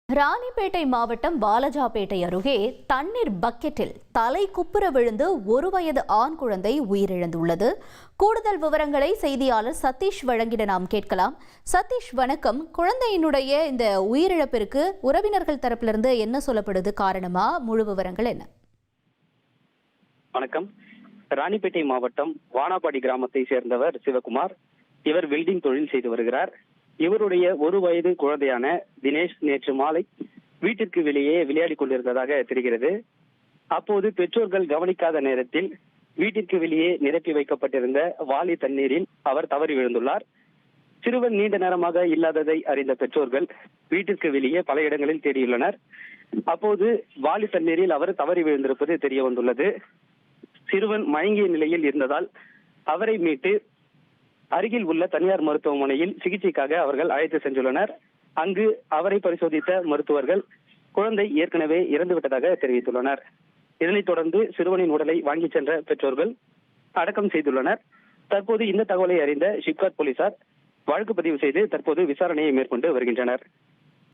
ராணிப்பேட்டை மாவட்டம் வாலஜாபேட்டை அருகே தண்ணீர் பக்கெட்டில் தலை குப்புற விழுந்து 1 வயது ஆண் குழந்தை உயிரிழந்துள்ளது. கூடுதல் விவரங்களை செய்தியாளர் சதீஷ் வழங்கிட நாம் கேட்கலாம். சதீஷ், வணக்கம். குழந்தையினுடைய இந்த உயிரிழப்பிற்கு உறவினர்கள் தரப்பிலிருந்து என்ன சொல்லப்படுது? காரணமா? முழு விவரங்கள் என்ன? வணக்கம். ராணிப்பேட்டை மாவட்டம் வானாபாடி கிராமத்தை சேர்ந்தவர் சிவகுமார். இவர் வெல்டிங் தொழில் செய்து வருகிறார். இவருடைய 1 வயது குழந்தையான தினேஷ் நேற்று மாலை வீட்டிற்கு வெளியே விளையாடி கொண்டிருந்ததாக தெரிகிறது. அப்போது பெற்றோர்கள் கவனிக்காத நேரத்தில் வீட்டிற்கு வெளியே நிரப்பி வைக்கப்பட்டிருந்த வாளி தண்ணீரில் அவர் தவறி விழுந்துள்ளார். சிறுவன் நீண்ட நேரமாக இல்லாததை அறிந்த பெற்றோர்கள் வீட்டிற்கு வெளியே பல இடங்களில் தேடியுள்ளனர். அப்போது வாளி தண்ணீரில் அவர் தவறி விழுந்திருப்பது தெரிய வந்துள்ளது. சிறுவன் மயங்கிய நிலையில் இருந்ததால் அவரை மீட்டு அருகில் உள்ள தனியார் மருத்துவமனையில் சிகிச்சைக்காக அவர்கள் அழைத்து சென்றுள்ளனர். அங்கு அவரை பரிசோதித்த மருத்துவர்கள் குழந்தை ஏற்கனவே இறந்துவிட்டதாக தெரிவித்துள்ளனர். இதனைத் தொடர்ந்து சிறுவனின் உடலை வாங்கிச் சென்ற பெற்றோர்கள் அடக்கம் செய்துள்ளனர். தற்போது இந்த தகவலை அறிந்த ஷிப்காட் போலீசார் வழக்கு பதிவு செய்து தற்போது விசாரணையை மேற்கொண்டு வருகின்றனர்.